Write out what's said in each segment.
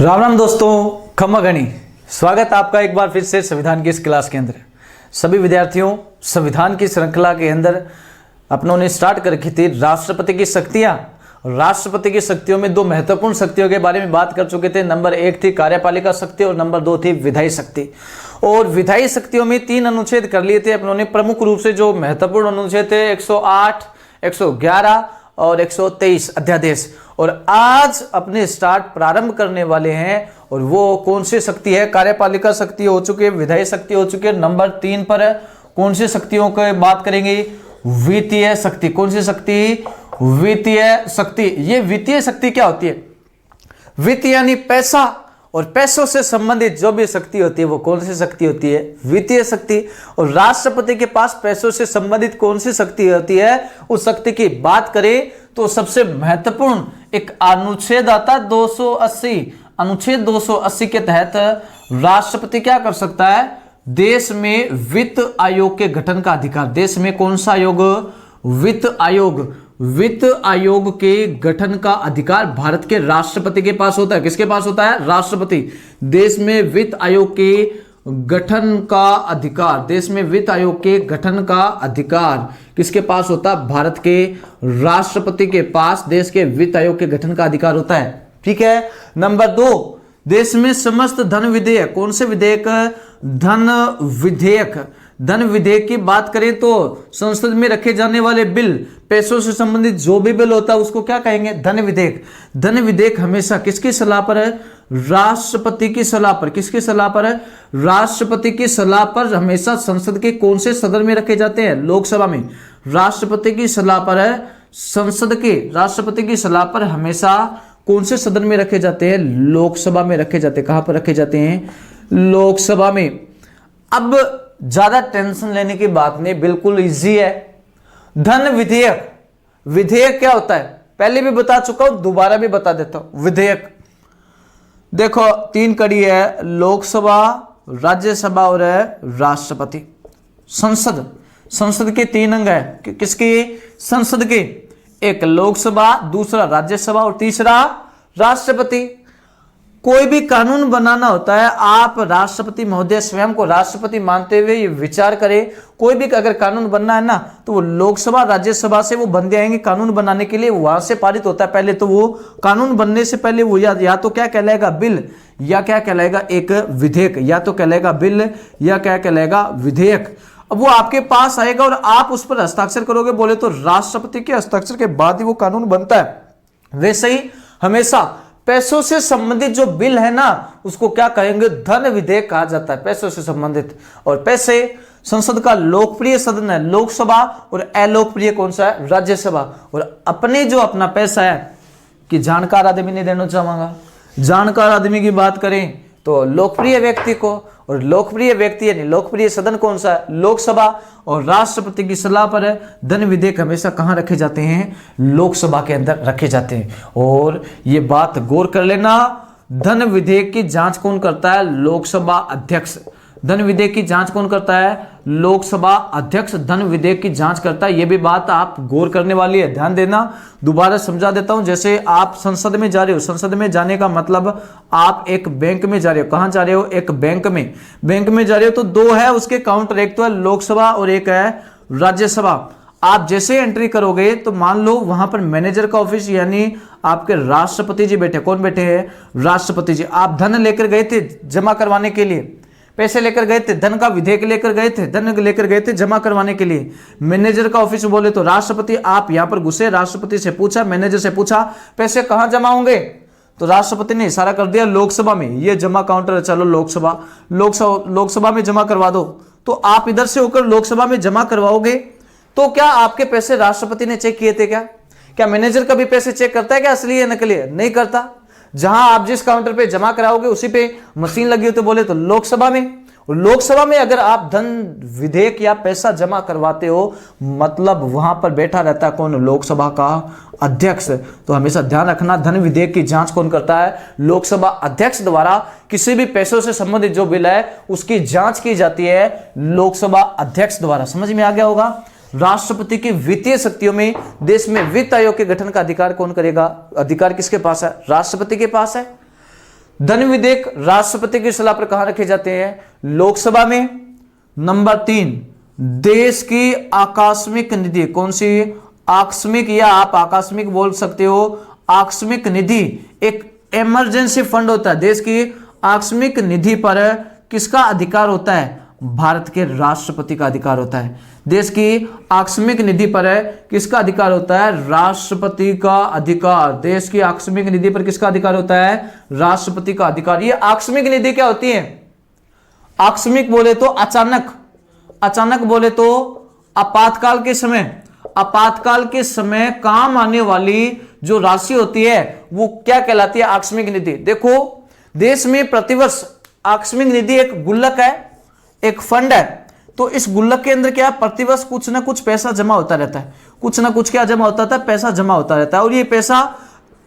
राम राम दोस्तों, खम्मा गणी स्वागत आपका एक बार फिर से संविधान की इस क्लास के अंदर। सभी विद्यार्थियों, संविधान की श्रृंखला के अंदर अपनों ने स्टार्ट कर रखी थी राष्ट्रपति की शक्तियां। राष्ट्रपति की शक्तियों में दो महत्वपूर्ण शक्तियों के बारे में बात कर चुके थे। नंबर 1 थी कार्यपालिका शक्ति और नंबर 2 थी विधायी शक्ति। और विधायी शक्तियों में 3 अनुच्छेद कर लिए थे अपनों ने। प्रमुख रूप से जो महत्वपूर्ण अनुच्छेद थे 108, 111 और 123 अध्यादेश। और आज अपने स्टार्ट प्रारंभ करने वाले हैं। और वो कौन सी शक्ति है? कार्यपालिका शक्ति हो चुकी है, विधायी शक्ति हो चुकी है। नंबर 3 पर कौन सी शक्तियों की बात करेंगे? वित्तीय शक्ति। कौन सी शक्ति? वित्तीय शक्ति। ये वित्तीय शक्ति क्या होती है? वित्त यानी पैसा, और पैसों से संबंधित जो भी शक्ति होती है वो कौन सी शक्ति होती है? वित्तीय शक्ति। और राष्ट्रपति के पास पैसों से संबंधित कौन सी शक्ति होती है? उस शक्ति की बात करें तो सबसे महत्वपूर्ण एक अनुच्छेद आता है 280। अनुच्छेद 280 के तहत राष्ट्रपति क्या कर सकता है? देश में वित्त आयोग के गठन का अधिकार। देश में कौन सा आयोग? वित्त आयोग। वित्त आयोग के गठन का अधिकार भारत के राष्ट्रपति के पास होता है। किसके पास होता है? राष्ट्रपति। देश में वित्त आयोग के गठन का अधिकार, देश में वित्त आयोग के गठन का अधिकार किसके पास होता है? भारत के राष्ट्रपति के पास देश के वित्त आयोग के गठन का अधिकार होता है। ठीक है। नंबर 2, देश में समस्त धन विधेयक। कौन से विधेयक? धन विधेयक। धन विधेयक की बात करें तो संसद में रखे जाने वाले बिल, पैसों से संबंधित जो भी बिल होता है उसको क्या कहेंगे? धन विधेयक। धन विधेयक हमेशा किसकी सलाह पर है? राष्ट्रपति की सलाह पर। किसकी सलाह पर है? राष्ट्रपति की सलाह पर हमेशा संसद के कौन से सदन में रखे जाते हैं? लोकसभा में। राष्ट्रपति की सलाह पर है संसद के, राष्ट्रपति की सलाह पर हमेशा कौन से सदन में रखे जाते हैं? लोकसभा में रखे जाते हैं। कहां पर रखे जाते हैं? लोकसभा में। अब ज्यादा टेंशन लेने की बात नहीं, बिल्कुल इजी है। धन विधेयक। विधेयक क्या होता है? पहले भी बता चुका हूं, दोबारा भी बता देता हूं। विधेयक देखो 3 कड़ी है, लोकसभा, राज्यसभा और है राष्ट्रपति। संसद, संसद के 3 अंग है। किसके? संसद के। एक लोकसभा, दूसरा राज्यसभा और तीसरा राष्ट्रपति। कोई भी कानून बनाना होता है, आप राष्ट्रपति महोदय स्वयं को राष्ट्रपति मानते हुए ये विचार करें। कोई भी अगर कानून बनना है ना तो वो लोकसभा, राज्यसभा से वो बंदे आएंगे कानून बनाने के लिए, वहां से पारित होता है। पहले तो वो कानून बनने से पहले वो या तो क्या कहलाएगा? बिल, या क्या कहलाएगा? एक विधेयक। या तो कहलाएगा बिल या क्या कहलाएगा? विधेयक। अब वो आपके पास आएगा और आप उस पर हस्ताक्षर करोगे। बोले तो राष्ट्रपति के हस्ताक्षर के बाद ही वो कानून बनता है। वैसे ही हमेशा पैसों से संबंधित जो बिल है ना उसको क्या कहेंगे? धन विधेयक कहा जाता है, पैसों से संबंधित। और पैसे संसद का लोकप्रिय सदन है लोकसभा, और अलोकप्रिय कौन सा है? राज्यसभा। और अपने जो अपना पैसा है कि जानकार आदमी नहीं देना चाहूंगा। जानकार आदमी की बात करें तो लोकप्रिय व्यक्ति को, और लोकप्रिय व्यक्ति यानी लोकप्रिय सदन कौन सा है? लोकसभा। और राष्ट्रपति की सलाह पर धन विधेयक हमेशा कहां रखे जाते हैं? लोकसभा के अंदर रखे जाते हैं। और ये बात गौर कर लेना, धन विधेयक की जांच कौन करता है? लोकसभा अध्यक्ष। धन विधेयक की जांच कौन करता है? लोकसभा अध्यक्ष धन विधेयक की जांच करता है। यह भी बात आप गौर करने वाली है, ध्यान देना। दोबारा समझा देता हूं। जैसे आप संसद में जा रहे हो, संसद में जाने का मतलब आप एक बैंक में जा रहे हो। कहां जा रहे हो? एक बैंक में। बैंक में जा रहे हो तो 2 है उसके काउंटर, एक तो है लोकसभा और एक है राज्यसभा। आप जैसे एंट्री करोगे तो मान लो वहां पर मैनेजर का ऑफिस यानी आपके राष्ट्रपति जी बैठे। कौन बैठे हैं? राष्ट्रपति जी। आप धन लेकर गए थे जमा करवाने के लिए, पैसे लेकर गए थे, धन का विधेयक लेकर गए थे, धन लेकर गए थे जमा करवाने के लिए। मैनेजर का ऑफिस बोले तो राष्ट्रपति। आप यहां पर घुसे, राष्ट्रपति से पूछा, मैनेजर से पूछा पैसे कहां जमा होंगे? तो राष्ट्रपति ने इशारा कर दिया लोकसभा में। ये जमा काउंटर है, चलो लोकसभा, लोकसभा में जमा करवा दो। तो आप इधर से होकर लोकसभा में जमा करवाओगे तो क्या आपके पैसे राष्ट्रपति ने चेक किए थे? क्या मैनेजर कभी पैसे चेक करता है क्या? असली है नकली है? नहीं करता। जहां आप जिस काउंटर पे जमा कराओगे उसी पे मशीन लगी हो तो बोले तो लोकसभा में। और लोकसभा में अगर आप धन विधेयक या पैसा जमा करवाते हो मतलब वहां पर बैठा रहता है कौन? लोकसभा का अध्यक्ष। तो हमेशा ध्यान रखना, धन विधेयक की जांच कौन करता है? लोकसभा अध्यक्ष द्वारा। किसी भी पैसों से संबंधित जो बिल है उसकी जांच की जाती है लोकसभा अध्यक्ष द्वारा। समझ में आ गया होगा। राष्ट्रपति की वित्तीय शक्तियों में देश में वित्त आयोग के गठन का अधिकार कौन करेगा? अधिकार किसके पास है? राष्ट्रपति के पास है। धन विधेयक राष्ट्रपति की सलाह पर कहां रखे जाते हैं? लोकसभा में। नंबर 3, देश की आकस्मिक निधि, कौन सी? आकस्मिक, या आप आकस्मिक बोल सकते हो। आकस्मिक निधि एक इमरजेंसी फंड होता है। देश की आकस्मिक निधि पर किसका अधिकार होता है? भारत के राष्ट्रपति का अधिकार होता है। देश की आकस्मिक निधि पर किसका अधिकार होता है? राष्ट्रपति का अधिकार। देश की आकस्मिक निधि पर किसका अधिकार होता है? राष्ट्रपति का अधिकार। ये आकस्मिक निधि क्या होती है? आकस्मिक बोले तो अचानक, अचानक बोले तो आपातकाल के समय, आपातकाल के समय काम आने वाली जो राशि होती है वो क्या कहलाती है? आकस्मिक निधि। देखो, देश में प्रतिवर्ष आकस्मिक निधि एक गुल्लक है, एक फंड है। तो इस गुल्लक के अंदर क्या, प्रतिवर्ष कुछ ना कुछ पैसा जमा होता रहता है, कुछ ना कुछ क्या जमा होता था? पैसा जमा होता रहता है। और ये पैसा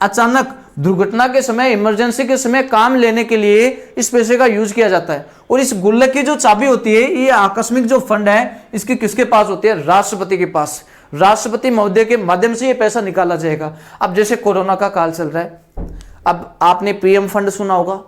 अचानक दुर्घटना के समय, इमरजेंसी के समय काम लेने के लिए इस पैसे का यूज किया जाता है। और इस गुल्लक की जो चाबी होती है, ये आकस्मिक जो फंड है, इसकी किसके पास होती है? राष्ट्रपति के पास। राष्ट्रपति महोदय के माध्यम से ये पैसा निकाला जाएगा। अब जैसे कोरोना का काल चल रहा है, अब आपने पीएम फंड सुना होगा,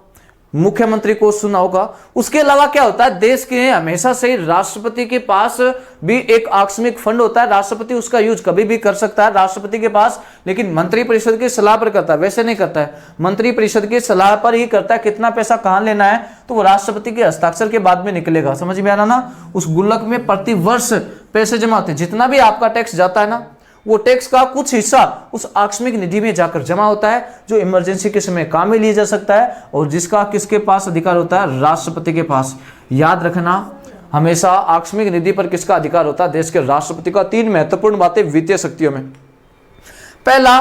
मुख्यमंत्री को सुना होगा। उसके अलावा क्या होता है? देश के हमेशा से राष्ट्रपति के पास भी एक आकस्मिक फंड होता है। राष्ट्रपति उसका यूज कभी भी कर सकता है राष्ट्रपति के पास, लेकिन मंत्रिपरिषद की सलाह पर करता है। वैसे नहीं करता है, मंत्रिपरिषद की सलाह पर ही करता है। कितना पैसा कहां लेना है तो वो राष्ट्रपति के हस्ताक्षर के बाद में निकलेगा। समझ में आ रहा ना? उस गुल्लक में प्रति वर्ष पैसे जमा होते हैं। जितना भी आपका टैक्स जाता है ना, वो टैक्स का कुछ हिस्सा उस आकस्मिक निधि में जाकर जमा होता है, जो इमरजेंसी के समय काम में लिया जा सकता है, और जिसका किसके पास अधिकार होता है? राष्ट्रपति के पास। याद रखना, हमेशा आकस्मिक निधि पर किसका अधिकार होता है? देश के राष्ट्रपति का। 3 महत्वपूर्ण बातें वित्तीय शक्तियों में। पहला,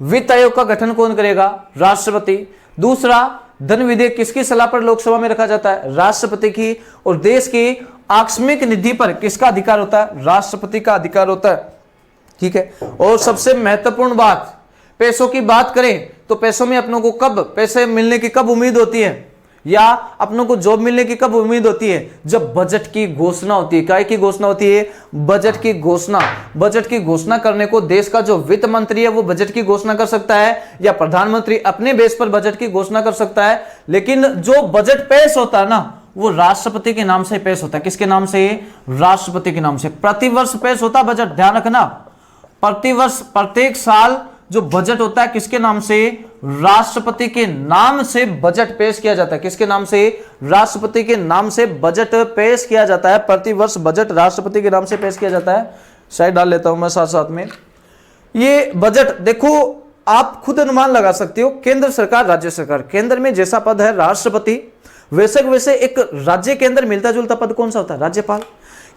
वित्त आयोग का गठन कौन करेगा? राष्ट्रपति। दूसरा, धन विधेयक किसकी सलाह पर लोकसभा में रखा जाता है? राष्ट्रपति की। और देश की आकस्मिक निधि पर किसका अधिकार होता है? राष्ट्रपति का अधिकार होता है। ठीक है। और सबसे महत्वपूर्ण बात, पैसों की बात करें तो पैसों में अपनों को कब पैसे मिलने की कब उम्मीद होती है, या अपनों को जॉब मिलने की कब उम्मीद होती है? जब बजट की घोषणा होती है। काय की घोषणा होती है? बजट की घोषणा। बजट की घोषणा करने को देश का जो वित्त मंत्री है वो बजट की घोषणा कर सकता है, या प्रधानमंत्री अपने बेस पर बजट की घोषणा कर सकता है। लेकिन जो बजट पेश होता है ना, वो राष्ट्रपति के नाम से पेश होता है। किसके नाम से? राष्ट्रपति के नाम से। प्रतिवर्ष पेश होता है बजट, ध्यान रखना। प्रतिवर्ष, प्रत्येक साल जो बजट होता है किसके नाम से? राष्ट्रपति के नाम से बजट पेश किया जाता है। किसके नाम से? राष्ट्रपति के नाम से बजट पेश किया जाता है। प्रतिवर्ष बजट राष्ट्रपति के नाम से पेश किया जाता है। साइड डाल लेता हूं मैं साथ साथ में। ये बजट देखो, आप खुद अनुमान लगा सकते हो। केंद्र सरकार, राज्य सरकार, केंद्र में जैसा पद है राष्ट्रपति, वैसे एक राज्य के अंदर मिलता जुलता पद कौन सा होता है? राज्यपाल।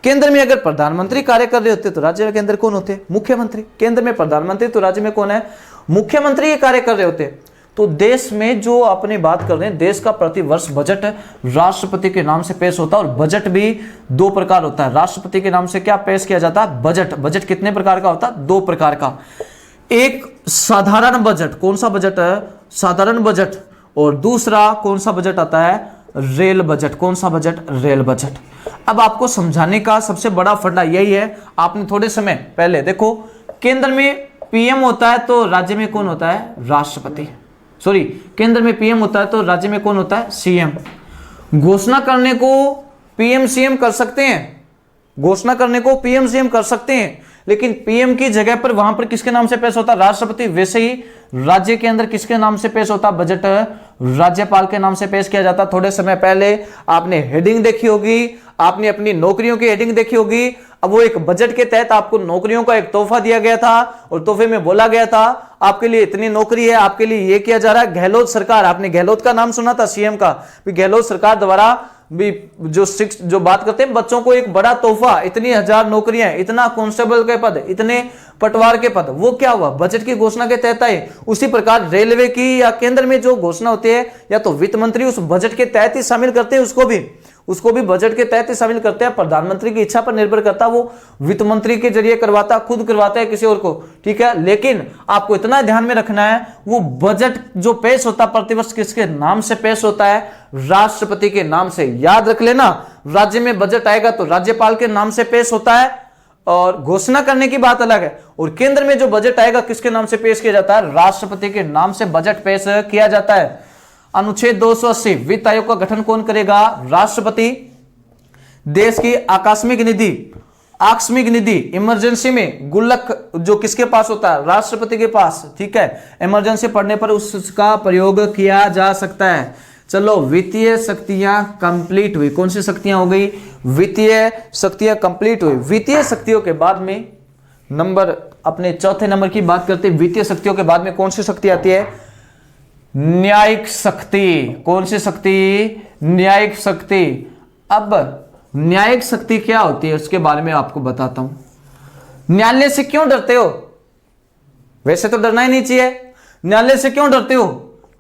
केंद्र में अगर प्रधानमंत्री कार्य कर रहे होते तो राज्य के अंदर कौन होते? मुख्यमंत्री। केंद्र में प्रधानमंत्री तो राज्य में कौन है? मुख्यमंत्री ये कार्य कर रहे होते। तो देश में जो अपनी बात कर रहे हैं, देश का प्रतिवर्ष बजट राष्ट्रपति के नाम से पेश होता है। और बजट भी 2 प्रकार होता है। राष्ट्रपति के नाम से क्या पेश किया जाता है? बजट। बजट कितने प्रकार का होता है? 2 प्रकार का। एक साधारण बजट, कौन सा बजट है? साधारण बजट। और दूसरा कौन सा बजट आता है? Rail budget. कौन सा बजट? Rail budget. अब आपको समझाने का सबसे बड़ा फंडा यही है। आपने थोड़े समय पहले देखो, केंद्र में पीएम होता है तो राज्य में कौन होता है? राष्ट्रपति। सॉरी, केंद्र में पीएम होता है तो राज्य में कौन होता है? सीएम। घोषणा करने को पीएम सीएम कर सकते हैं, घोषणा करने को पीएम सीएम कर सकते हैं, लेकिन पीएम की जगह पर वहां पर किसके नाम से पेश होता है? राष्ट्रपति। वैसे ही राज्य के अंदर किसके नाम से पेश होता है? बजट राज्यपाल के नाम से पेश किया जाता। थोड़े समय पहले आपने हेडिंग देखी होगी, आपने अपनी नौकरियों की हेडिंग देखी होगी। अब वो एक बजट के तहत आपको नौकरियों का एक तोहफा दिया गया था, और तोहफे में बोला गया था आपके लिए इतनी नौकरी है, आपके लिए ये किया जा रहा है। गहलोत सरकार, आपने गहलोत का नाम सुना था सीएम का, गहलोत सरकार द्वारा भी जो बात करते हैं बच्चों को एक बड़ा तोहफा, इतनी 1000 नौकरियां, इतना कांस्टेबल के पद, इतने पटवार के पद, वो क्या हुआ? बजट की घोषणा के तहत आए। उसी प्रकार रेलवे की या केंद्र में जो घोषणा होती है, या तो वित्त मंत्री उस बजट के तहत ही शामिल करते हैं, उसको भी बजट के तहत ही शामिल करते हैं। प्रधानमंत्री की इच्छा पर निर्भर करता है, वो वित्त मंत्री के जरिए करवाता, खुद करवाता है किसी और को। ठीक है, लेकिन आपको इतना ध्यान में रखना है, वो बजट जो पेश होता है प्रतिवर्ष किसके नाम से पेश होता है? राष्ट्रपति के नाम से। याद रख लेना, राज्य में बजट आएगा तो राज्यपाल के नाम से पेश होता है, और घोषणा करने की बात अलग है। और केंद्र में जो बजट आएगा किसके नाम से पेश किया जाता है? राष्ट्रपति के नाम से बजट पेश किया जाता है। अनुच्छेद 280 वित्त आयोग का गठन कौन करेगा? राष्ट्रपति। देश की आकस्मिक निधि इमरजेंसी में गुल्लक जो किसके पास होता है? राष्ट्रपति के पास। ठीक है, इमरजेंसी पड़ने पर उसका प्रयोग किया जा सकता है। चलो, वित्तीय शक्तियां कंप्लीट हुई। कौन सी शक्तियां हो गई? वित्तीय शक्तियां कंप्लीट हुई। वित्तीय शक्तियों के बाद में अपने चौथे नंबर की बात करते हैं। वित्तीय शक्तियों के बाद में कौन सी शक्ति आती है? न्यायिक शक्ति। कौन सी शक्ति? न्यायिक शक्ति। अब न्यायिक शक्ति क्या होती है उसके बारे में आपको बताता हूं। न्यायालय से क्यों डरते हो? वैसे तो डरना ही नहीं चाहिए। न्यायालय से क्यों डरते हो?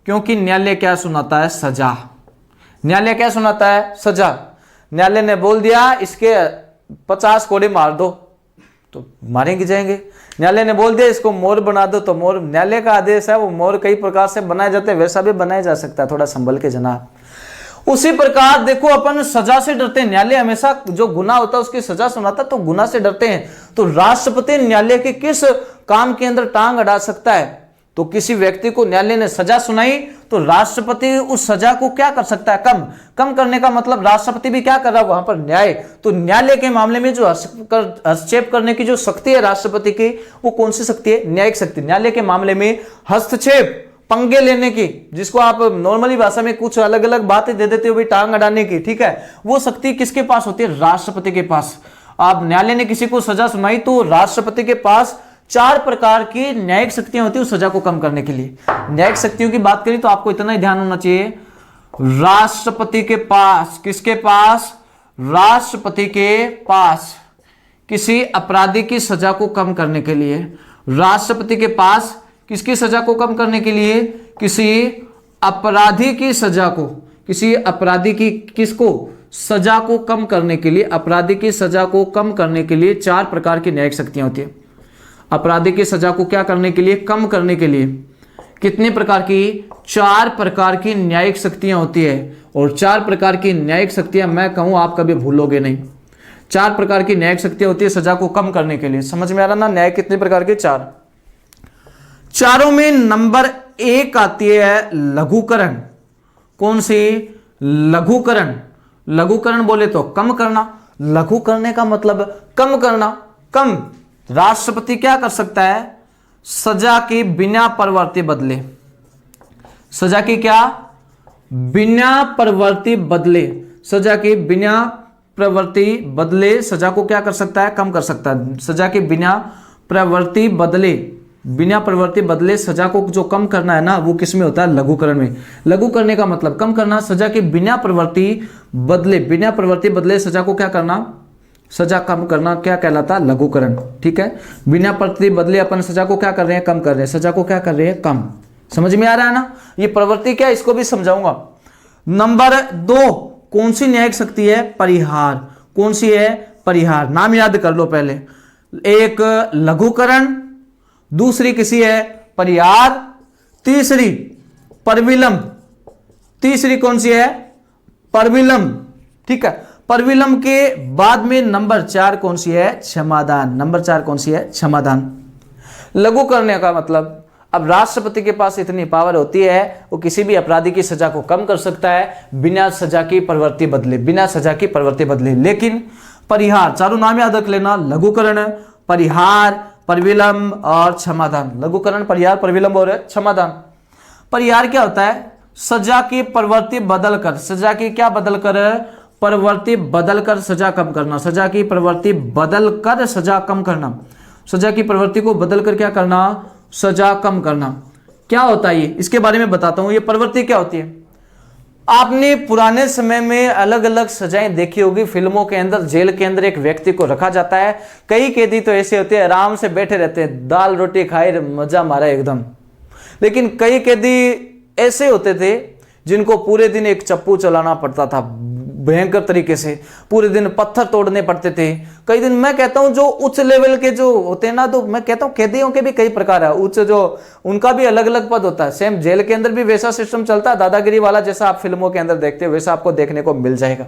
क्योंकि न्यायालय क्या सुनाता है? सजा। न्यायालय क्या सुनाता है? सजा। न्यायालय ने बोल दिया इसके 50 कोड़े मार दो, तो मारेंगे जाएंगे। न्यायालय ने बोल दिया इसको मोर बना दो, तो मोर। न्यायालय का आदेश है, वो मोर कई प्रकार से बनाए जाते हैं, वैसा भी बनाया जा सकता है, थोड़ा संभल के जनाब। उसी प्रकार देखो, अपन सजा से डरते हैं। न्यायालय हमेशा जो गुनाह होता है उसकी सजा सुनाता है, तो गुनाह से डरते हैं। तो राष्ट्रपति न्यायालय के किस काम के अंदर टांग अड़ा सकता है? तो किसी व्यक्ति को न्यायालय ने सजा सुनाई तो राष्ट्रपति उस सजा को क्या कर सकता है? कम करने का मतलब राष्ट्रपति भी क्या कर रहा है वहां पर? न्याय। तो न्यायालय के मामले में जो हस्तक्षेप करने की जो शक्ति है राष्ट्रपति की, वो कौन सी शक्ति है? न्यायिक शक्ति। न्यायालय के मामले में हस्तक्षेप, पंगे लेने की, जिसको आप नॉर्मली भाषा में कुछ अलग अलग बातें दे देते हो भी, टांग अड़ाने की, ठीक है, वो शक्ति किसके पास होती है? राष्ट्रपति के पास। आप न्यायालय ने किसी को सजा सुनाई तो राष्ट्रपति के पास 4 प्रकार की न्यायिक शक्तियां होती है उस सजा को कम करने के लिए। न्यायिक शक्तियों की बात करें तो आपको इतना ही ध्यान होना चाहिए, राष्ट्रपति के पास। किसके पास? राष्ट्रपति के पास किसी अपराधी की सजा को कम करने के लिए। राष्ट्रपति के पास किसकी सजा को कम करने के लिए? किसी अपराधी की सजा को, किसी अपराधी की किसको? सजा को कम करने के लिए। अपराधी की सजा को कम करने के लिए 4 प्रकार की न्यायिक शक्तियां होती है। अपराधी की सजा को क्या करने के लिए? कम करने के लिए। कितने प्रकार की? 4 प्रकार की न्यायिक शक्तियां होती है। और 4 प्रकार की न्यायिक शक्तियां मैं कहूं आप कभी भूलोगे नहीं। 4 प्रकार की न्यायिक शक्तियां होती है सजा को कम करने के लिए। समझ में आ रहा ना? न्याय कितने प्रकार के? 4। चारों में नंबर 1 आती है लघुकरण। कौन सी? लघुकरण। लघुकरण बोले तो कम करना। लघु करने का मतलब कम करना। कम। राष्ट्रपति क्या कर सकता है? सजा की बिना प्रवृत्ति बदले। सजा की क्या? बिना प्रवृत्ति बदले। सजा की बिना प्रवृत्ति बदले सजा को क्या कर सकता है? कम कर सकता है। सजा की बिना प्रवृत्ति बदले, बिना प्रवृत्ति बदले सजा को जो कम करना है ना, वो किस में होता है? लघुकरण में। लघु करने का मतलब कम करना। सजा की बिना प्रवृत्ति बदले, बिना प्रवृत्ति बदले सजा को क्या करना? सजा कम करना क्या कहलाता है? लघुकरण। ठीक है, बिना प्रवृत्ति बदले अपन सजा को क्या कर रहे हैं? कम कर रहे हैं। सजा को क्या कर रहे हैं? कम। समझ में आ रहा है ना? ये प्रवृत्ति क्या, इसको भी समझाऊंगा। नंबर 2 कौन सी न्यायिक शक्ति है? परिहार। कौन सी है? परिहार। नाम याद कर लो पहले। एक लघुकरण, दूसरी किसी है? परिहार, तीसरी परविलंब। तीसरी कौन सी है? परविलंब। ठीक है, परविलंब के बाद में नंबर 4 कौन सी है? क्षमादान। नंबर 4 कौन सी है? क्षमादान। लघु करने का मतलब, अब राष्ट्रपति के पास इतनी पावर होती है, वो किसी भी अपराधी की सजा को कम कर सकता है बिना सजा की प्रवृत्ति बदले, बिना सजा की प्रवृत्ति बदले। लेकिन परिहार, चारों नाम याद रख लेना, लघुकरण, परिहार, परविलंब और क्षमादान। लघुकरण, परिहार, परविलंब और क्षमादान। परिहार क्या होता है? सजा की प्रवृत्ति बदलकर, सजा की क्या बदलकर? प्रवृत्ति बदलकर सजा कम करना। सजा की प्रवृत्ति बदलकर सजा कम करना। सजा की प्रवृत्ति को बदलकर क्या करना? सजा कम करना। क्या होता है ये? इसके बारे में बताता हूं। ये प्रवृत्ति क्या होती है? आपने पुराने समय में अलग अलग सजाएं देखी होगी फिल्मों के अंदर। जेल के अंदर एक व्यक्ति को रखा जाता है। कई कैदी तो ऐसे होते हैं आराम से बैठे रहते हैं, दाल रोटी खाए, मजा मारा एकदम। लेकिन कई कैदी ऐसे होते थे जिनको पूरे दिन एक चप्पू चलाना पड़ता था भयंकर तरीके से, पूरे दिन पत्थर तोड़ने पड़ते थे। कई दिन मैं कहता हूं जो उच्च लेवल के जो होते हैं ना, तो मैं कहता हूं कैदियों के भी कई प्रकार है। उच्च जो उनका भी अलग अलग पद होता है। सेम जेल के अंदर भी वैसा सिस्टम चलता है, दादागिरी वाला, जैसा आप फिल्मों के अंदर देखते हो वैसा आपको देखने को मिल जाएगा।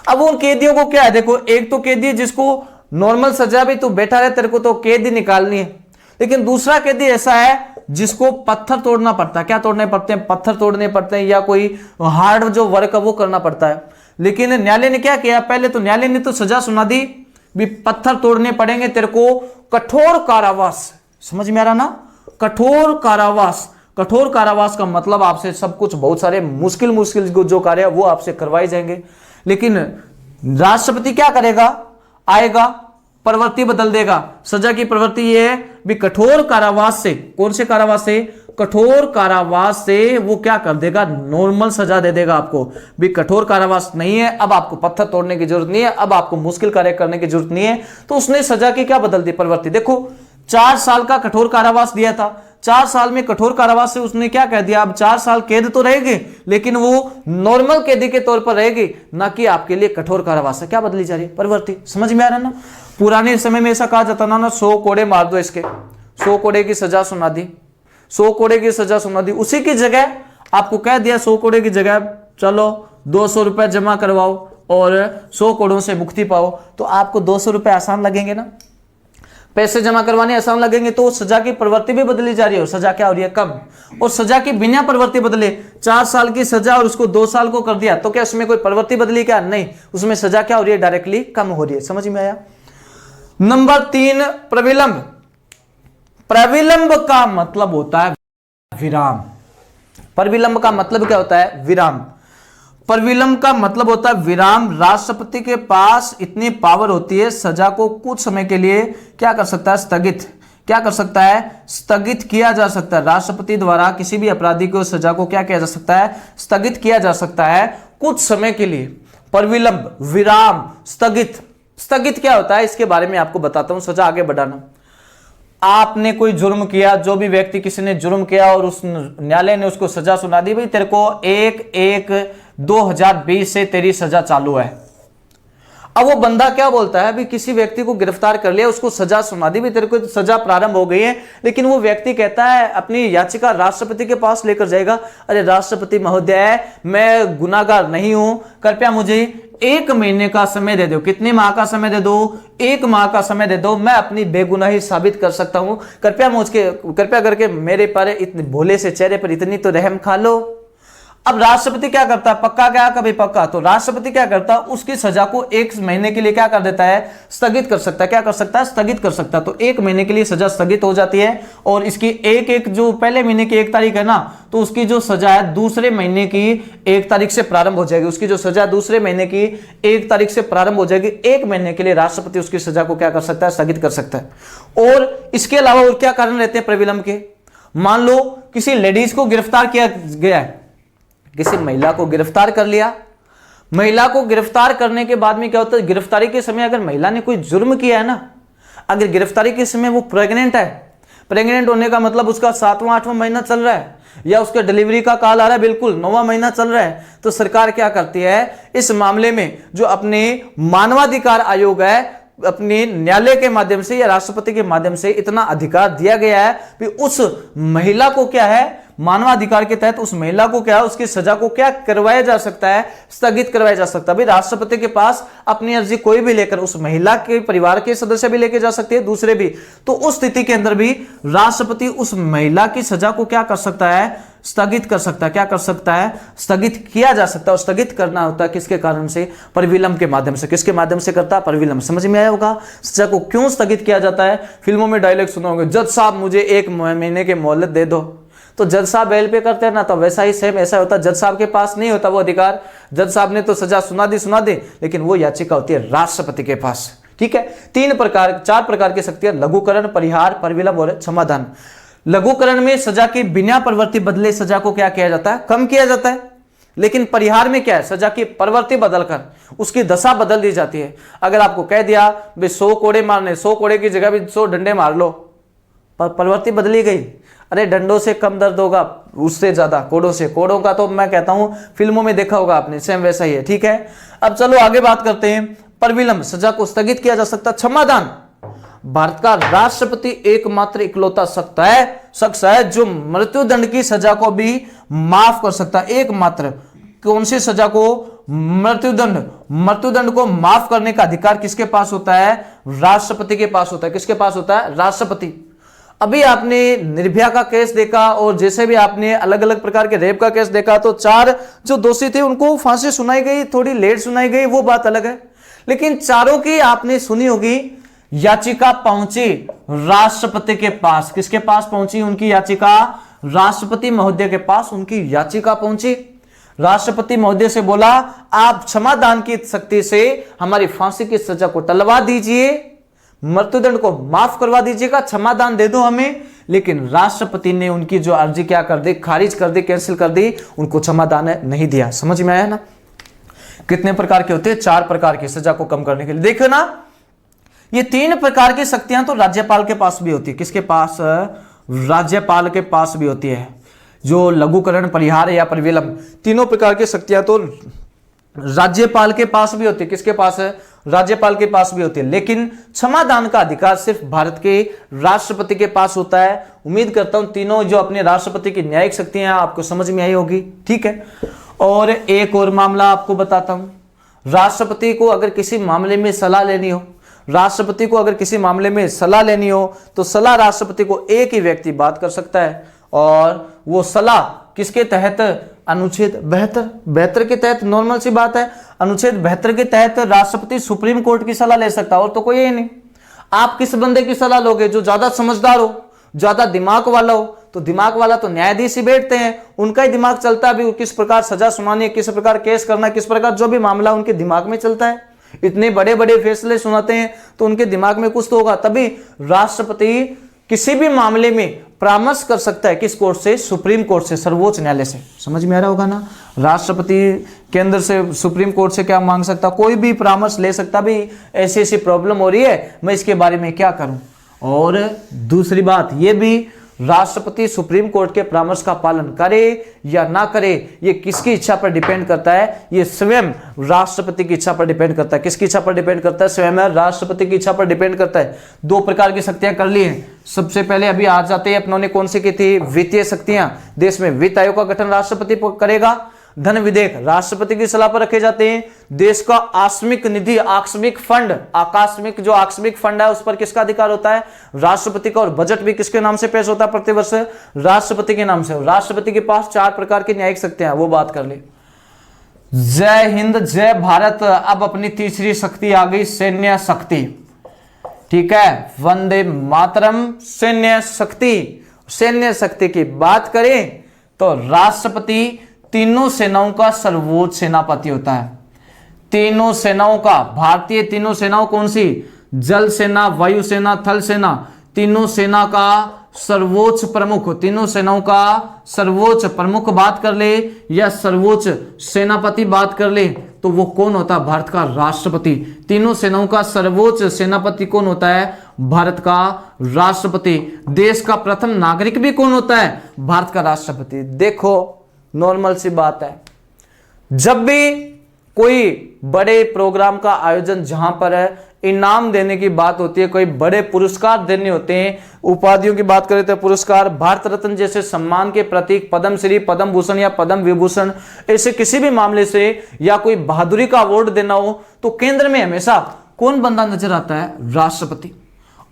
अब उन कैदियों को क्या है? देखो, एक तो कैदी जिसको नॉर्मल सजा भी तू बैठा रहे, तेरे को तो कैदी निकालनी है। लेकिन दूसरा कैदी ऐसा है जिसको पत्थर तोड़ना पड़ता है, क्या तोड़ने पड़ते हैं, पत्थर तोड़ने पड़ते हैं, या कोई हार्ड जो वर्क है वो करना पड़ता है। लेकिन न्यायालय ने क्या किया, पहले तो न्यायालय ने तो सजा सुना दी, भी पत्थर तोड़ने पड़ेंगे तेरे को, कठोर कारावास। समझ में आ रहा ना, कठोर कारावास। कठोर कारावास का मतलब आपसे सब कुछ, बहुत सारे मुश्किल मुश्किल जो कार्य है वो आपसे करवाए जाएंगे। लेकिन राष्ट्रपति क्या करेगा, आएगा, प्रवृत्ति बदल देगा। सजा की प्रवृत्ति ये है भी कठोर कारावास से, कौन से कारावास से, कठोर कारावास से वो क्या कर देगा, नॉर्मल सजा दे देगा आपको। भी कठोर कारावास नहीं है, अब आपको पत्थर तोड़ने की जरूरत नहीं है, अब आपको मुश्किल कार्य करने की जरूरत नहीं है। तो उसने सजा की क्या बदल दी, प्रवृत्ति। देखो 4 साल का कठोर कारावास दिया था, 4 साल में कठोर कारावास से उसने क्या कह दिया, अब 4 साल कैद तो रहेगी, लेकिन वो नॉर्मल कैदी के तौर पर रहेगी, ना कि आपके लिए कठोर कारावास है। क्या बदली जा रही है, प्रवृत्ति। समझ में आ रहा है ना। पुराने समय में ऐसा कहा जाता ना, 100 कोड़े मार दो इसके, 100 कोड़े की सजा सुना दी, 100 कोड़े की सजा सुना दी। उसी की जगह आपको कह दिया 100 कोड़े की जगह चलो 200 रुपए जमा करवाओ और 100 कोड़ों से मुक्ति पाओ, तो आपको 200 रुपए आसान लगेंगे ना, पैसे जमा करवाने आसान लगेंगे। तो सजा की प्रवृत्ति भी बदली जा रही है और सजा क्या हो रही है, कम। और सजा की बिना प्रवृत्ति बदले 4 साल की सजा और उसको 2 साल को कर दिया, तो क्या उसमें कोई प्रवृत्ति बदली, क्या नहीं, उसमें सजा क्या हो रही है, डायरेक्टली कम हो रही है। समझ में आया। नंबर 3, प्रविलंब। प्रविलंब का मतलब होता है विराम। प्रविलंब का मतलब क्या होता है, विराम। प्रविलंब का मतलब होता है विराम। राष्ट्रपति के पास इतनी पावर होती है, सजा को कुछ समय के लिए क्या कर सकता है, स्थगित। क्या कर सकता है, स्थगित किया जा सकता है। राष्ट्रपति द्वारा किसी भी अपराधी को सजा को क्या किया जा सकता है, स्थगित किया जा सकता है कुछ समय के लिए। प्रविलंब, विराम, स्थगित। स्थगित क्या होता है इसके बारे में आपको बताता हूं, सजा आगे बढ़ाना। आपने कोई जुर्म किया, जो भी व्यक्ति किसी ने जुर्म किया और उस न्यायालय ने उसको सजा सुना दी, भाई तेरे को 1/1/2020 से तेरी सजा चालू है। अब वो बंदा क्या बोलता है, भी किसी व्यक्ति को गिरफ्तार कर लिया, उसको सजा सुना दी, भी तेरे को सजा प्रारंभ हो गई है, लेकिन वो व्यक्ति कहता है अपनी याचिका राष्ट्रपति के पास लेकर जाएगा, अरे राष्ट्रपति महोदय मैं गुनाहगार नहीं हूं, कृपया मुझे 1 महीने का समय दे दो। कितने माह का समय दे दो, 1 माह का समय दे दो, मैं अपनी बेगुनाही साबित कर सकता हूं, कृपया करके मेरे पर इतने भोले से चेहरे पर इतनी तो रहम खा लो। अब राष्ट्रपति क्या करता है, पक्का क्या कभी पक्का, तो राष्ट्रपति क्या करता है, उसकी सजा को 1 महीने के लिए क्या कर देता है, स्थगित कर सकता है। क्या कर सकता है, स्थगित कर सकता है। तो 1 महीने के लिए सजा स्थगित हो जाती है और इसकी एक जो पहले महीने की 1 तारीख है ना, तो उसकी जो सजा है दूसरे महीने की 1 तारीख से प्रारंभ हो जाएगी। उसकी जो सजा दूसरे महीने की 1 तारीख से प्रारंभ हो जाएगी। 1 महीने के लिए राष्ट्रपति उसकी सजा को क्या कर सकता है, स्थगित कर सकता है। और इसके अलावा और क्या कारण रहते हैं प्रविलंब के, मान लो किसी लेडीज को गिरफ्तार किया गया है, किसी महिला को गिरफ्तार कर लिया, महिला को गिरफ्तार करने के बाद में क्या होता है, गिरफ्तारी के समय अगर महिला ने कोई जुर्म किया है ना, अगर गिरफ्तारी के समय वो प्रेग्नेंट है, प्रेग्नेंट होने का मतलब उसका 7वां 8वां महीना चल रहा है या उसका डिलीवरी का काल आ रहा है, बिल्कुल 9वां महीना चल रहा है, तो सरकार क्या करती है, इस मामले में जो अपने मानवाधिकार आयोग है, अपने न्यायालय के माध्यम से या राष्ट्रपति के माध्यम से इतना अधिकार दिया गया है कि उस महिला को क्या है, मानवाधिकार के तहत उस महिला को क्या है, उसकी सजा को क्या करवाया जा सकता है, स्थगित करवाया जा सकता है। भाई राष्ट्रपति के पास अपनी अर्जी कोई भी लेकर, उस महिला के परिवार के सदस्य भी लेके जा सकते हैं, दूसरे भी, तो उस स्थिति के अंदर भी राष्ट्रपति उस महिला की सजा को क्या कर सकता है, स्थगित कर सकता है। क्या कर सकता है, स्थगित किया जा सकता है। और स्थगित करना होता है किसके कारण से, प्रविलंब के माध्यम से। किसके माध्यम से करता है, प्रविलंब। समझ में आया होगा सजा को क्यों स्थगित किया जाता है। फिल्मों में डायलॉग सुना होगा, जज साहब मुझे 1 महीने की मोहलत दे दो, तो जज साहब बेल पे करते हैं ना, तो वैसा ही सेम ऐसा होता है, जज साहब के पास नहीं होता वो अधिकार। जज साहब ने तो सजा सुना दी, लेकिन वो याचिका होती है राष्ट्रपति के पास। ठीक है, 4 प्रकार की शक्तियां, लघुकरण, परिहार, प्रविलंब और क्षमादान। लघुकरण में सजा की बिना प्रवृत्ति बदले सजा को क्या किया जाता है, कम किया जाता है। लेकिन परिहार में क्या है, सजा की प्रवृत्ति बदलकर उसकी दशा बदल दी जाती है। अगर आपको कह दिया भाई 100 कोड़े मारने, 100 कोड़े की जगह भी 100 डंडे मार लो, पर प्रवृत्ति बदली गई, अरे डंडों से कम दर्द होगा, उससे ज्यादा कोड़ों से। कोड़ों का तो मैं कहता हूं फिल्मों में देखा होगा आपने, सेम वैसा ही है। ठीक है, अब चलो आगे बात करते हैं। प्रविलंब, सजा को स्थगित किया जा सकता। क्षमादान, भारत का राष्ट्रपति एकमात्र इकलौता शख्स है जो मृत्युदंड की सजा को भी माफ कर सकता है। एकमात्र, कौन सी सजा को, मृत्युदंड को माफ करने का अधिकार किसके पास होता है, राष्ट्रपति के पास होता है। किसके पास होता है, राष्ट्रपति। अभी आपने निर्भया का केस देखा और जैसे भी आपने अलग अलग प्रकार के रेप का केस देखा, तो 4 जो दोषी थे उनको फांसी सुनाई गई, थोड़ी लेट सुनाई गई, वो बात अलग है। लेकिन चारों की आपने सुनी होगी, याचिका पहुंची राष्ट्रपति के पास। किसके पास पहुंची उनकी याचिका? राष्ट्रपति महोदय के पास उनकी याचिका पहुंची। राष्ट्रपति महोदय से बोला, आप क्षमादान की शक्ति से हमारी फांसी की सजा को टलवा दीजिए, मृत्युदंड को माफ करवा दीजिएगा, क्षमादान दे दो हमें। लेकिन राष्ट्रपति ने उनकी जो अर्जी क्या कर दी? खारिज कर दी, कैंसिल कर दी, उनको क्षमादान नहीं दिया। समझ में आया ना? कितने प्रकार के होते हैं? 4 प्रकार की सजा को कम करने के लिए। देखो ना, ये 3 प्रकार की शक्तियां तो राज्यपाल के पास भी होती है। किसके पास? राज्यपाल के पास भी होती है। जो लघुकरण, परिहार या परिवेलम, तीनों प्रकार की शक्तियां तो राज्यपाल के पास भी होती है। किसके पास है? राज्यपाल के पास भी होती है। लेकिन क्षमादान का अधिकार सिर्फ भारत के राष्ट्रपति के पास होता है। उम्मीद करता हूं तीनों जो अपने राष्ट्रपति की न्यायिक शक्तियां आपको समझ में आई होगी। ठीक है, और एक और मामला आपको बताता हूं। राष्ट्रपति को अगर किसी मामले में सलाह लेनी हो, राष्ट्रपति को अगर किसी मामले में सलाह लेनी हो, तो सलाह राष्ट्रपति को एक ही व्यक्ति बात कर सकता है। और वो सलाह किसके तहत? अनुच्छेद 72 के तहत। नॉर्मल सी बात है, अनुच्छेद 72 के तहत राष्ट्रपति सुप्रीम कोर्ट की सलाह ले सकता है, और तो कोई ही नहीं। आप किस बंदे की सलाह लोगे? जो ज्यादा समझदार हो, ज्यादा दिमाग वाला हो। तो दिमाग वाला तो न्यायाधीश ही बैठते हैं, उनका ही दिमाग चलता है भी किस प्रकार सजा सुनानी है, किस प्रकार केस करना है, किस प्रकार जो भी मामला उनके दिमाग में चलता है। इतने बड़े बड़े फैसले सुनाते हैं तो उनके दिमाग में कुछ तो होगा। तभी राष्ट्रपति किसी भी मामले में परामर्श कर सकता है। किस कोर्ट से? सुप्रीम कोर्ट से, सर्वोच्च न्यायालय से। समझ में आ रहा होगा ना? राष्ट्रपति केंद्र से, सुप्रीम कोर्ट से क्या मांग सकता? कोई भी परामर्श ले सकता भी, ऐसी ऐसी प्रॉब्लम हो रही है, मैं इसके बारे में क्या करूं। और दूसरी बात ये भी, राष्ट्रपति सुप्रीम कोर्ट के परामर्श का पालन करे या ना करे, ये किसकी इच्छा पर डिपेंड करता है? ये स्वयं राष्ट्रपति की इच्छा पर डिपेंड करता है। किसकी इच्छा पर डिपेंड करता है? स्वयं राष्ट्रपति की इच्छा पर डिपेंड करता है। 2 प्रकार की शक्तियां कर ली हैं। सबसे पहले अभी आ जाते हैं अपनों ने कौन सी की थी? वित्तीय शक्तियां। देश में वित्त आयोग का गठन राष्ट्रपति करेगा। धन विधेयक राष्ट्रपति की सलाह पर रखे जाते हैं। देश का आकस्मिक निधि, आकस्मिक फंड, आकस्मिक जो आकस्मिक फंड है उस पर किसका अधिकार होता है? राष्ट्रपति का। और बजट भी किसके नाम से पेश होता है प्रतिवर्ष? राष्ट्रपति के नाम से। राष्ट्रपति के पास 4 प्रकार की न्यायिक शक्तियां हैं, वो बात कर ले। जय हिंद, जय भारत। अब अपनी तीसरी शक्ति आ गई, सैन्य शक्ति। ठीक है, वंदे मातरम। सैन्य शक्ति, सैन्य शक्ति की बात करें तो राष्ट्रपति तीनों सेनाओं का सर्वोच्च सेनापति होता है। तीनों सेनाओं का, भारतीय तीनों सेनाओं कौन सी? जल सेना, वायु सेना, थल सेना। तीनों सेना का सर्वोच्च प्रमुख, तीनों सेनाओं का सर्वोच्च प्रमुख बात कर ले या सर्वोच्च सेनापति बात कर ले तो वो कौन होता है? भारत का राष्ट्रपति। तीनों सेनाओं का सर्वोच्च सेनापति कौन होता है? भारत का राष्ट्रपति। देश का प्रथम नागरिक भी कौन होता है? भारत का राष्ट्रपति। देखो, नॉर्मल सी बात है, जब भी कोई बड़े प्रोग्राम का आयोजन, जहां पर इनाम देने की बात होती है, कोई बड़े पुरस्कार देने होते हैं, उपाधियों की बात करें तो पुरस्कार, भारत रत्न जैसे सम्मान के प्रतीक, पद्म श्री, पद्म भूषण या पद्म विभूषण, ऐसे किसी भी मामले से, या कोई बहादुरी का अवार्ड देना हो, तो केंद्र में हमेशा कौन बंदा नजर आता है? राष्ट्रपति।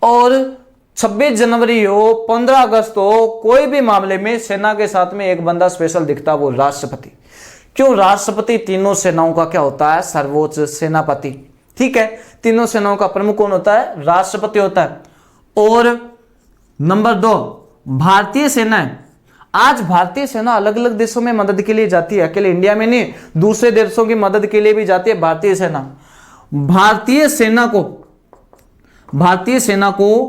और 26 जनवरी हो, 15 अगस्त हो, कोई भी मामले में सेना के साथ में एक बंदा स्पेशल दिखता, वो राष्ट्रपति। क्यों? राष्ट्रपति तीनों सेनाओं का क्या होता है? सर्वोच्च सेनापति। ठीक है, तीनों सेनाओं का प्रमुख कौन होता है? राष्ट्रपति होता है। और नंबर 2, भारतीय सेना। आज भारतीय सेना अलग अलग देशों में मदद के लिए जाती है, अकेले इंडिया में नहीं, दूसरे देशों की मदद के लिए भी जाती है भारतीय सेना। भारतीय सेना को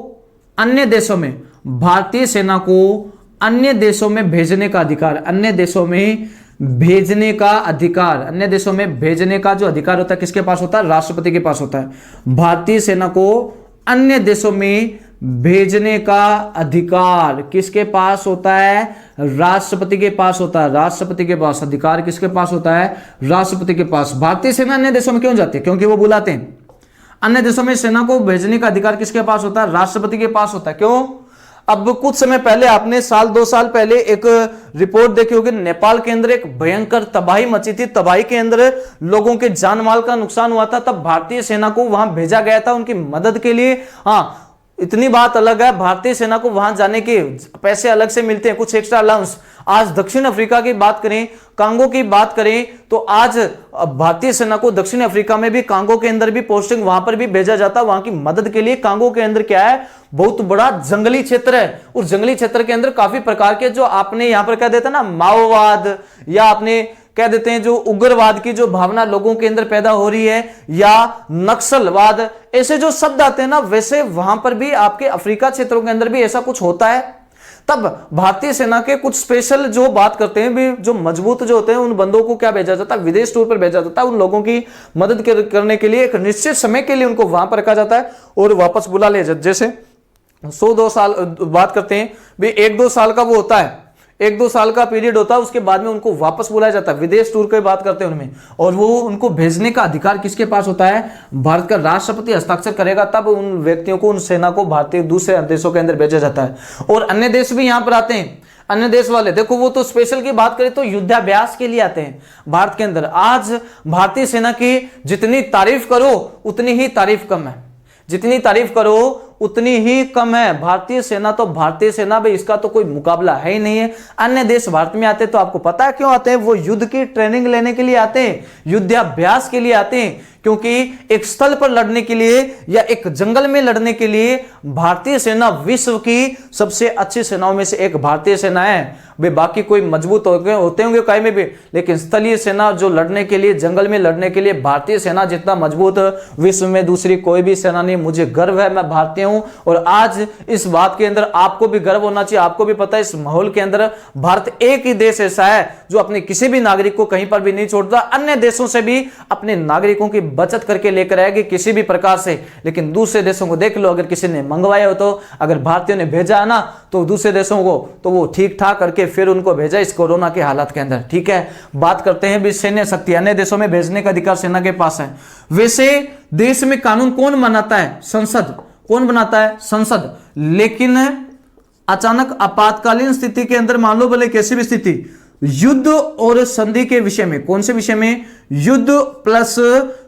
अन्य देशों में, भारतीय सेना को अन्य देशों में भेजने का अधिकार, अन्य देशों में भेजने का अधिकार, अन्य देशों में भेजने का जो अधिकार होता है किसके पास होता है? राष्ट्रपति के पास होता है। भारतीय सेना को अन्य देशों में भेजने का अधिकार किसके पास होता है? राष्ट्रपति के पास होता है। राष्ट्रपति के पास अधिकार किसके पास होता है? राष्ट्रपति के पास। भारतीय सेना अन्य देशों में क्यों जाती है? क्योंकि वो बुलाते हैं। अन्य देशों में सेना को भेजने का अधिकार किसके पास होता है? राष्ट्रपति के पास होता है। क्यों? अब कुछ समय पहले आपने 2 साल पहले एक रिपोर्ट देखी होगी, नेपाल के अंदर एक भयंकर तबाही मची थी। तबाही के अंदर लोगों के जान माल का नुकसान हुआ था, तब भारतीय सेना को वहां भेजा गया था उनकी मदद के लिए। हाँ, इतनी बात अलग है, भारतीय सेना को वहां जाने के पैसे अलग से मिलते हैं, कुछ एक्स्ट्रा अलाउंस। आज दक्षिण अफ्रीका की बात करें, कांगो की बात करें, तो आज भारतीय सेना को दक्षिण अफ्रीका में भी, कांगो के अंदर भी पोस्टिंग वहां पर भी भेजा जाता है, वहां की मदद के लिए। कांगो के अंदर क्या है, बहुत बड़ा जंगली क्षेत्र है। उस जंगली क्षेत्र के अंदर काफी प्रकार के, जो आपने यहां पर कह देता ना माओवाद, या आपने कह देते हैं जो उग्रवाद की जो भावना लोगों के अंदर पैदा हो रही है, या नक्सलवाद, ऐसे जो शब्द आते हैं ना, वैसे वहां पर भी आपके अफ्रीका क्षेत्रों के अंदर भी ऐसा कुछ होता है। तब भारतीय सेना के कुछ स्पेशल जो बात करते हैं भी, जो मजबूत जो होते हैं, उन बंदों को क्या भेजा जाता है, विदेश टूर पर भेजा जाता है। उन लोगों की मदद करने के लिए एक निश्चित समय के लिए उनको वहां पर रखा जाता है और वापस बुला लिया जाता है। जैसे 100-2 साल बात करते हैं भी, 1-2 साल का वो होता है, 1-2 साल का पीरियड होता है, उसके बाद में उनको वापस बुलाया जाता है। विदेश टूर की बात करते हैं उनमें, और वो उनको भेजने का अधिकार किसके पास होता है, भारत का राष्ट्रपति हस्ताक्षर करेगा, तब उन व्यक्तियों को, उन सेना को भारतीय दूसरे देशों के अंदर भेजा जाता है। और अन्य देश भी यहां पर आते हैं, अन्य देश वाले देखो, वो तो स्पेशल की बात करें तो युद्धाभ्यास के लिए आते हैं भारत के अंदर। आज भारतीय सेना की जितनी तारीफ करो उतनी ही तारीफ कम है, जितनी तारीफ करो उतनी ही कम है। भारतीय सेना तो भारतीय सेना भाई, इसका तो कोई मुकाबला है ही नहीं है। अन्य देश भारत में आते हैं तो आपको पता है क्यों आते हैं, वो युद्ध की ट्रेनिंग लेने के लिए आते हैं, युद्धाभ्यास के लिए आते हैं, क्योंकि एक स्थल पर लड़ने के लिए या एक जंगल में लड़ने के लिए भारतीय सेना विश्व की सबसे अच्छी सेनाओं में से एक भारतीय सेना है। वे बाकी कोई मजबूत होते होंगे कहीं में भी, लेकिन स्थलीय सेना जो लड़ने के लिए, जंगल में लड़ने के लिए, भारतीय सेना जितना मजबूत विश्व में दूसरी कोई भी सेना नहीं। मुझे गर्व है, मैं भारतीय हूं, और आज इस बात के अंदर आपको भी गर्व होना चाहिए। आपको भी पता है इस माहौल के अंदर भारत एक ही देश ऐसा है जो अपने किसी भी नागरिक को कहीं पर भी नहीं छोड़ता, अन्य देशों से भी अपने नागरिकों की बचत करके लेकर आएगी किसी भी प्रकार से। लेकिन दूसरे देशों को देख लो, अगर किसी ने मंगवाया हो, तो अगर भारतीयों ने भेजा है ना, तो दूसरे देशों को तो वो ठीक ठाक करके फिर उनको भेजा इस कोरोना के हालात के अंदर। ठीक है, बात करते हैं भी सैन्य शक्ति, अन्य देशों में भेजने का अधिकार सेना के पास है। वैसे देश में कानून कौन बनाता है, संसद। कौन बनाता है, संसद। लेकिन अचानक आपातकालीन स्थिति के अंदर, मान लो भले कैसी भी स्थिति, युद्ध और संधि के विषय में, कौन से विषय में, युद्ध प्लस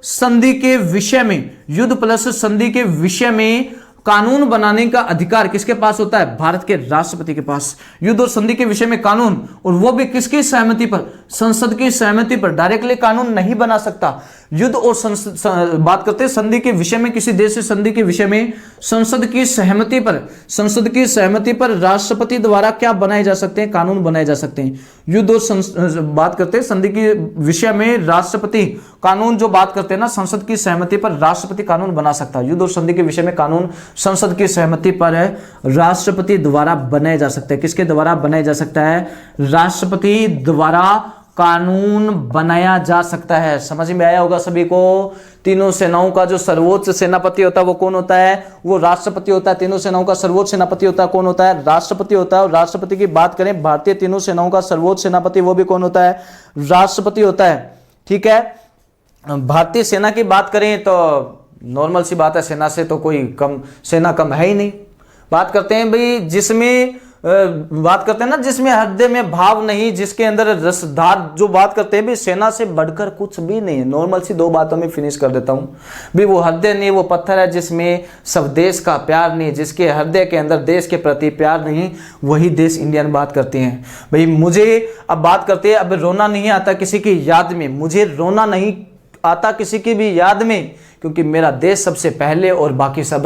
संधि के विषय में, युद्ध प्लस संधि के विषय में कानून बनाने का अधिकार किसके पास होता है, भारत के राष्ट्रपति के पास। युद्ध और संधि के विषय में कानून, और वो भी किसकी सहमति पर, संसद की सहमति पर। डायरेक्टली कानून नहीं बना सकता। युद्ध और बात करते हैं संधि के विषय में, किसी देश से संधि के विषय में संसद की सहमति पर, संसद की सहमति पर राष्ट्रपति द्वारा क्या बनाए जा सकते हैं, कानून बनाए जा सकते हैं। युद्ध और बात करते हैं संधि के विषय में राष्ट्रपति कानून, जो बात करते हैं ना, संसद की सहमति पर राष्ट्रपति कानून बना सकता है। युद्ध और संधि के विषय में कानून संसद की सहमति पर है, राष्ट्रपति द्वारा बनाया जा सकता है। किसके द्वारा बनाया जा सकता है, राष्ट्रपति द्वारा कानून बनाया जा सकता है। समझ में आया होगा सभी को। तीनों सेनाओं का जो सर्वोच्च सेनापति होता है वो कौन होता है, वो राष्ट्रपति होता है। तीनों सेनाओं का सर्वोच्च सेनापति होता है, कौन होता है, राष्ट्रपति होता है। और राष्ट्रपति की बात करें, भारतीय तीनों सेनाओं का सर्वोच्च सेनापति वो भी कौन होता है, राष्ट्रपति होता है। ठीक है, भारतीय सेना की बात करें तो नॉर्मल सी बात है, सेना से तो कोई कम, सेना कम है ही नहीं। बात करते हैं भाई जिसमें बात करते हैं ना, जिसमें हृदय में भाव नहीं, जिसके अंदर रसधार, जो बात करते हैं भी सेना से बढ़कर कुछ भी नहीं है। नॉर्मल सी 2 बातों में फिनिश कर देता हूं भी, वो हृदय नहीं, वो पत्थर है जिसमें सब देश का प्यार नहीं, जिसके हृदय के अंदर देश के प्रति प्यार नहीं, वही देश इंडियन बात करते हैं भाई। मुझे अब बात करते हैं, अब रोना नहीं आता किसी की याद में, मुझे रोना नहीं आता किसी की भी याद में, क्योंकि मेरा देश सबसे पहले और बाकी सब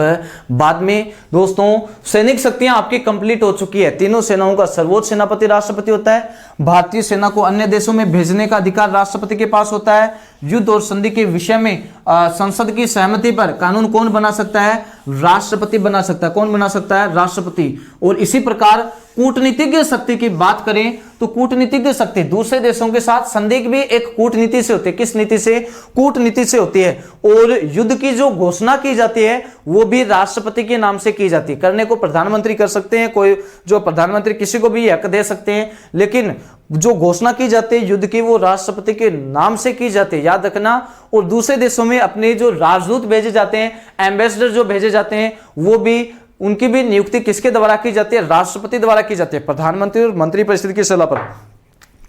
बाद में। दोस्तों, सैनिक शक्तियां आपकी कंप्लीट हो चुकी है। तीनों सेनाओं का सर्वोच्च सेनापति राष्ट्रपति होता है। भारतीय सेना को अन्य देशों में भेजने का अधिकार राष्ट्रपति के पास होता है। युद्ध और संधि के विषय में संसद की सहमति पर कानून कौन बना सकता है, राष्ट्रपति बना सकता है। कौन बना सकता है, राष्ट्रपति। और इसी प्रकार कूटनीतिज्ञ शक्ति की बात करें तो कूटनीतिज्ञ शक्ति दूसरे देशों के साथ संधि भी एक कूटनीति से होती है। किस नीति से, कूटनीति से होती है। और युद्ध की जो घोषणा की जाती है वो भी राष्ट्रपति के नाम से की जाती है। करने को प्रधानमंत्री कर सकते हैं, कोई जो प्रधानमंत्री किसी को भी हक दे सकते हैं, लेकिन जो घोषणा की जाती है युद्ध की वो राष्ट्रपति के नाम से की जाती है, याद रखना। और दूसरे देशों में अपने जो राजदूत भेजे जाते हैं, एम्बेसडर जो भेजे जाते हैं, वो भी, उनकी भी नियुक्ति किसके द्वारा की जाती है, राष्ट्रपति द्वारा की जाती है, प्रधानमंत्री और मंत्रिपरिषद की सलाह पर।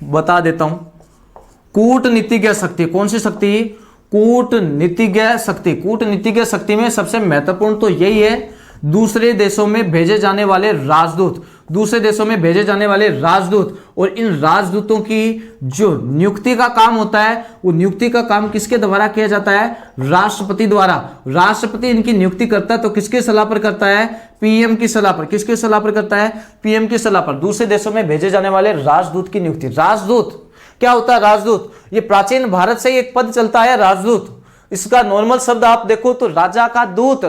बता देता हूं, कूटनीतिज्ञ शक्ति, कौन सी शक्ति, कूटनीतिज्ञ शक्ति। कूटनीतिज्ञ शक्ति में सबसे महत्वपूर्ण तो यही है दूसरे देशों में भेजे जाने वाले राजदूत, दूसरे देशों में भेजे जाने वाले राजदूत, और इन राजदूतों की जो नियुक्ति का काम होता है वो नियुक्ति का काम किसके द्वारा किया जाता है? राष्ट्रपति द्वारा। राष्ट्रपति इनकी नियुक्ति करता है तो किसके सलाह पर करता है? पीएम की सलाह पर। किसके सलाह पर करता है? पीएम की सलाह पर। दूसरे देशों में भेजे जाने वाले राजदूत की नियुक्ति। राजदूत क्या होता है? राजदूत ये प्राचीन भारत से एक पद चलता है राजदूत। इसका नॉर्मल शब्द आप देखो तो राजा का दूत,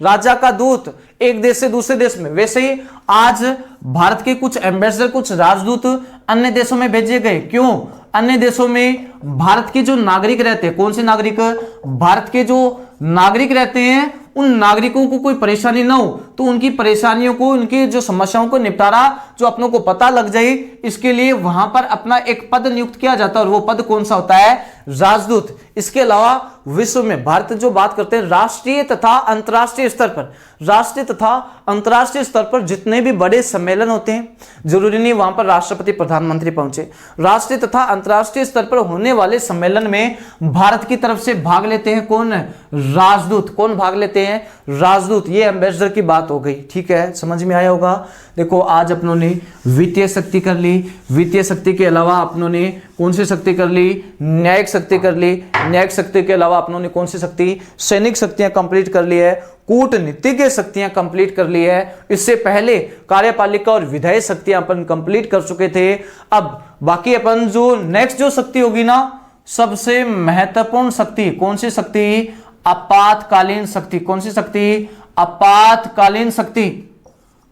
राजा का दूत एक देश से दूसरे देश में। वैसे ही आज भारत के कुछ एम्बेसडर, कुछ राजदूत अन्य देशों में भेजे गए। क्यों? अन्य देशों में भारत के जो नागरिक रहते हैं, कौन से नागरिक? भारत के जो नागरिक रहते हैं उन नागरिकों को कोई परेशानी ना हो, तो उनकी परेशानियों को, उनकी जो समस्याओं को निपटारा जो अपनों को पता लग जाए, इसके लिए वहां पर अपना एक पद नियुक्त किया जाता है और वो पद कौन सा होता है? राजदूत। इसके अलावा विश्व में भारत जो बात करते हैं राष्ट्रीय तथा अंतर्राष्ट्रीय स्तर पर, राष्ट्रीय तथा अंतर्राष्ट्रीय स्तर पर जितने भी बड़े सम्मेलन होते हैं, जरूरी नहीं वहां पर राष्ट्रपति प्रधानमंत्री पहुंचे, राष्ट्रीय तथा अंतर्राष्ट्रीय स्तर पर होने वाले सम्मेलन में भारत की तरफ से भाग लेते हैं कौन? राजदूत। कौन भाग लेते हैं? राजदूत। ये एम्बेसडर की बात हो गई, ठीक है, समझ में आया होगा। देखो आज अपनों ने वित्तीय शक्ति कर ली, वित्तीय शक्ति के अलावा अपनों ने कौन सी शक्ति कर ली? न्यायिक शक्ति कर ली, न्यायिक शक्ति के अलावा अपनों ने कौन सी शक्ति? सैनिक शक्तियां कंप्लीट कर ली है, कूटनीतिक शक्तियां कंप्लीट कर ली है। इससे पहले कार्यपालिका और विधायी शक्तियां अपन कंप्लीट कर चुके थे। अब बाकी अपन जो नेक्स्ट जो शक्ति होगी ना, सबसे महत्वपूर्ण शक्ति कौन सी शक्ति? आपातकालीन शक्ति। कौन सी शक्ति? आपातकालीन शक्ति।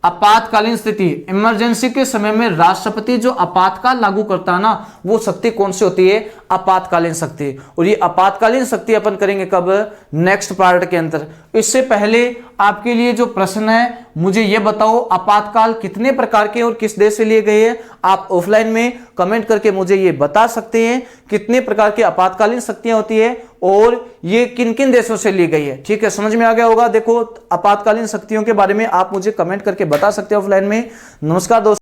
आपातकालीन स्थिति, इमरजेंसी के समय में राष्ट्रपति जो आपातकाल लागू करता है ना, वो शक्ति कौन सी होती है? आपातकालीन शक्ति। और ये आपातकालीन शक्ति अपन करेंगे कब? नेक्स्ट पार्ट के अंदर। इससे पहले आपके लिए जो प्रश्न है, मुझे ये बताओ आपातकाल कितने प्रकार के और किस देश से लिए गए हैं? आप ऑफलाइन में कमेंट करके मुझे ये बता सकते हैं कितने प्रकार की आपातकालीन शक्तियां होती है और ये किन किन देशों से ली गई है। ठीक है, समझ में आ गया होगा। देखो आपातकालीन शक्तियों के बारे में आप मुझे कमेंट करके बता सकते हो ऑफलाइन में। नमस्कार दोस्तों।